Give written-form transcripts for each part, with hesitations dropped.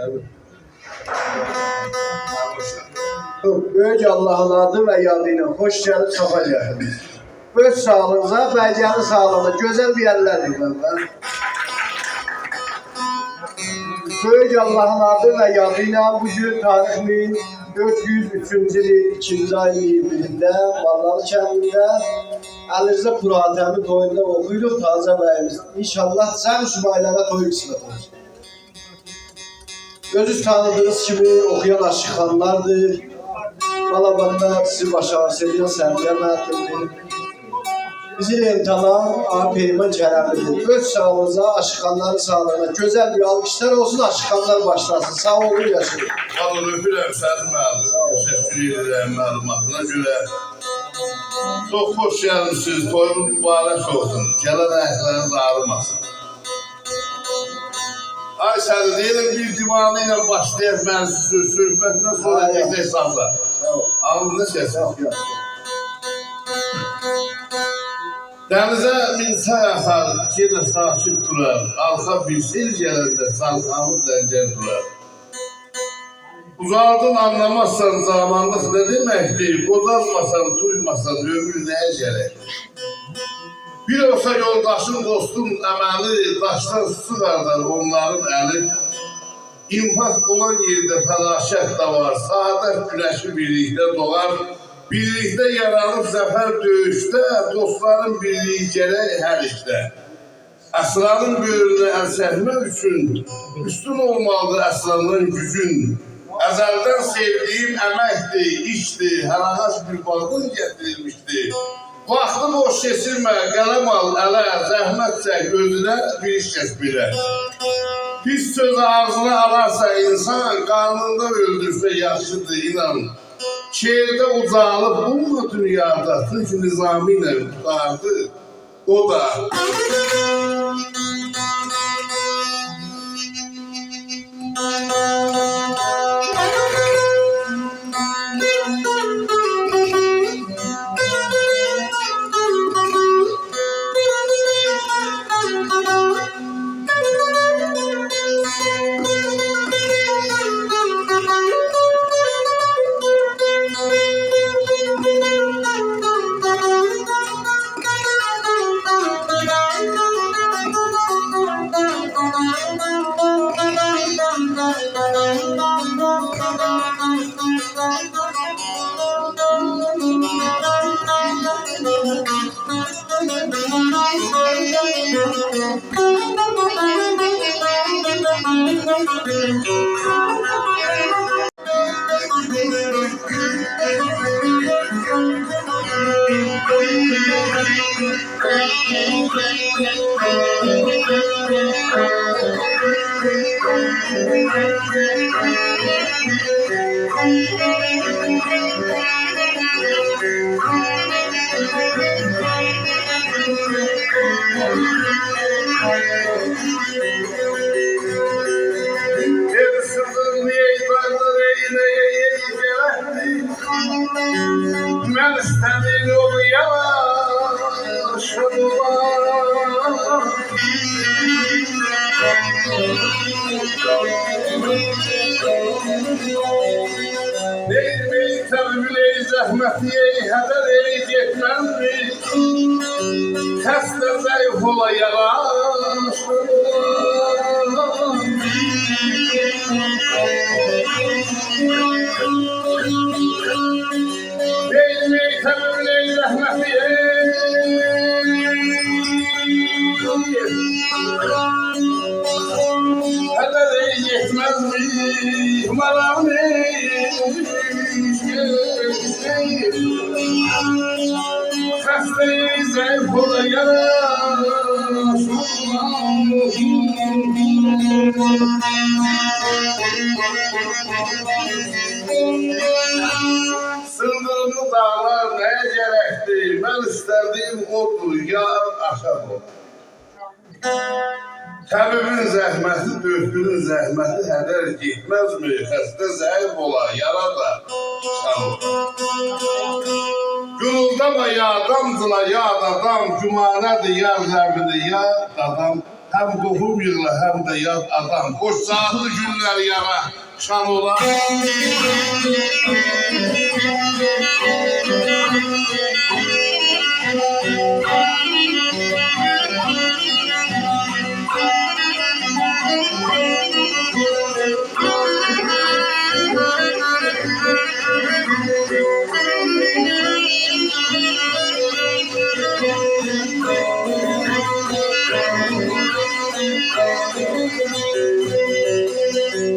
Evet. Böyük Allah'ın adı ve yadıyla hoş geldin, safa geldiniz. Öz sağlığınıza, bəlgənin sağlığına, gözəl bir yerlerdir ben. Böyük Allah'ın adı ve yadıyla bugün tarihin 403. il 2. ayın 21'inde Vallalı kəndində Əlinizdə Puratəmi toyunda oxuyuruq Taze bəyimiz. İnşallah sən subaylara toy qismət olsun. Özünüz tanıdığınız kimi okuyan aşıqxanlardır. Balabanında sizi başarısı edən Sərbiyə müəllimdir. Bizi imtanan Ağam Peyman Kərəmlidir. Öz sağlığınıza, aşıqxanların sağlığına gözəl bir alqışlar olsun, aşıqxanlar başlasın. Sağ olun, yaşayın. Sağ olun, öpürəm Sərbi müəllim. Təşəkkür edirəm məlumatına görə. Çox xoş gəlmişsiniz, toyunuz mübarək olsun. Gələn əhləriniz ağrımasın. Ay səni deyilin, bir divanı ilə başlayaq mənsiz söhbətindən sonra geçək sazda. Ağzını kəsin. Dənizə minsə yaxar, yenə sakit durar. Arxa bir sel gələndə salxanıb dəncər durar. Uzaqdan anlamazsan zamanlıq nə deməkdir? Bozarmasan, duymasan ömür nəyə gərəkdir? Bir olsa yoldaşın, dostun əməli, daşdan su qardar onların əli. İnfaq olan yerdə fəlakət də var, saadət güneşi birlikdə doğar. Birlikdə yaranıb zəfər döyüşdə, dostların birliyi gərək hər işdə. Əsranın böyrünə əl çəkmək üçün üstün olmalıdır əsranın gücün. Əzəldən sevdiyim əməkdir, işdir, hər ağac bir bağdan gətirilmişdir. Vaxtı boş keçirmə, qələm al, ələ, zəhmət çək, özünə bir iş kəs bilə. Pis söz ağzına alarsa insan, qarnında öldürsə yaxşıdır, inan. Şehirdə ucalıb bulma dünyada, çünki nizami ilə tutardı, o da. Mən istədim yolu yavaşladılar. Neymeyi təbül ey zəhməti ey hədər ey getmənmi? Xəstə zəif ola yaraşladılar. Neymeyi təbül ey zəhməti ey hədər ey getmənmi? Maram ey xəstə ey zəif ola Sındırımlı dağlar neye gerektir? Ben istediğim odur, yar aşağı ol. Təbibin zəhməti, döşkünün zəhməti hədər getməzmi? Xəstə zəif ola, yara da sağ ol. Gürulda da ya adamcına, ya adam, cümanədir, ya zəbidir, ya adam. hem qohum yığla, hem de yad adam. Qoş saatlı günler yana şan olan.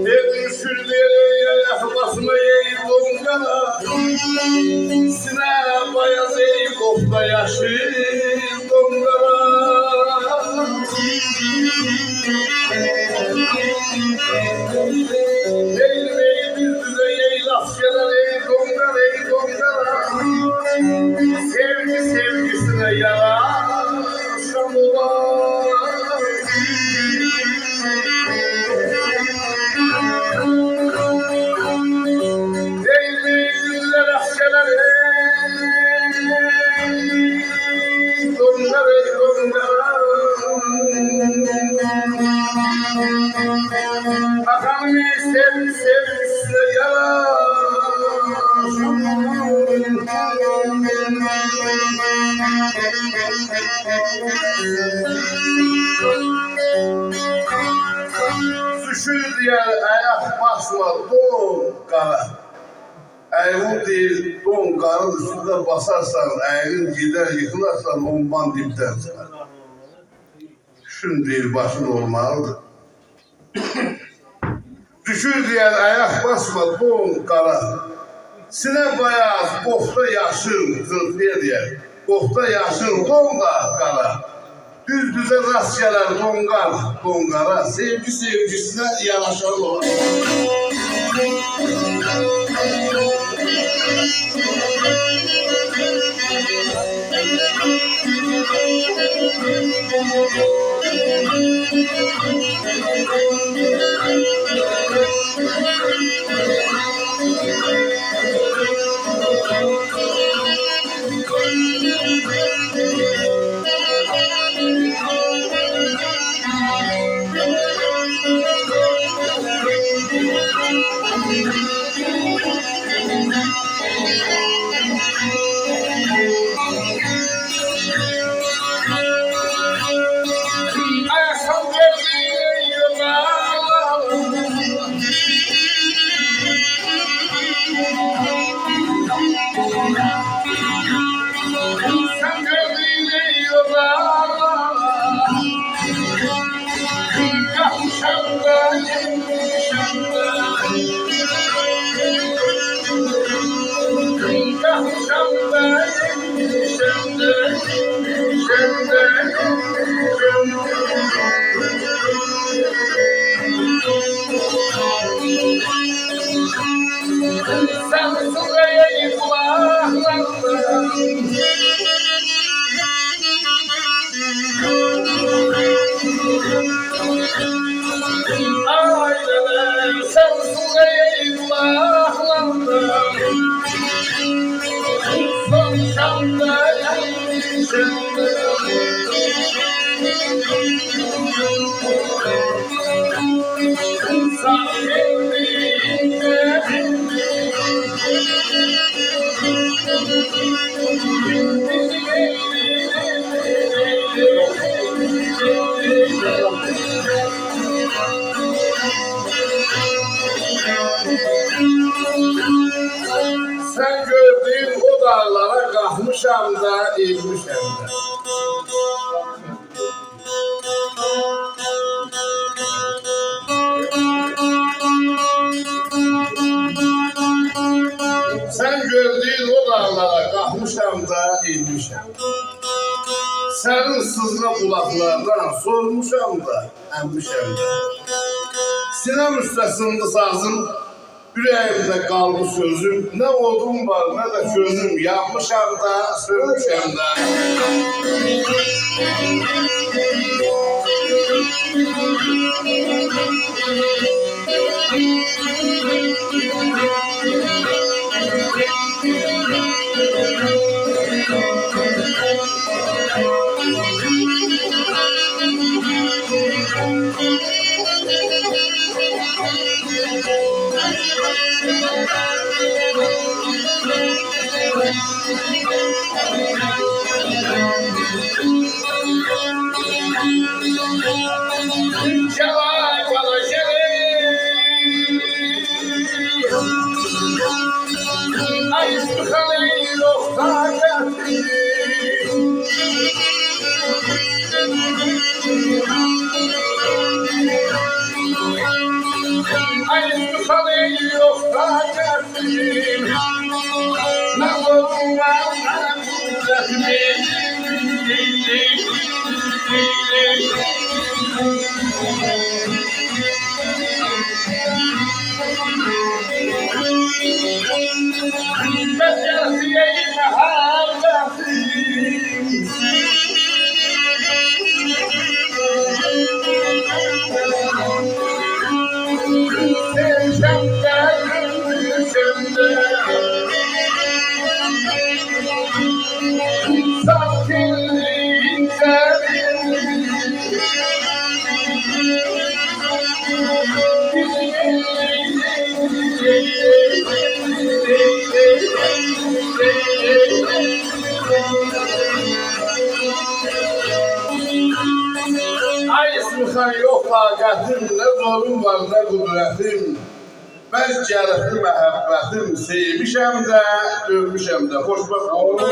Dedim şürdeye yakmasına yeyip dongana. Sine bayaz eğip kofta yaşı dongana. Eğil eğil düze eğil askeler eğil dongana eğil dongana. Sevgi sevgisine yaraşan olan. Düşür diye ayak basma don qara. Əyin deyil, don qarın üstündə basarsan, əyin gider yıkılarsan, ondan dipdən çıxar. Şun deyil, başın olmalıdır. Düşür diye ayak basma don qara. Sinə bayaz, qofta yaşıl, zırtıya deyər. Qofta yaşıl, don da qara. Düz düze rast gələr don qara. Sevgi sevgisinə yanaşan olur. Sen gördüğün o dağlara kalkmışam da eğilmişem de. Sen gördüğün o dağlara kalkmışam da eğilmişem. Senin sızla kulaklardan sormuşam da emmişem de. Sinem üstesinde sazım, yüreğimde kaldı sözüm. Ne odum var ne de çözüm. Yapmışam da sövmüşem de. Ay susadı yoksa gelsin. Ne olmaz Ay sıxan yox taqətim, nə zorum var, nə qudrətim. Mən cərəfli məhəbbətim, sevmişəm də, dövmüşəm də. Xoşbəxt olun.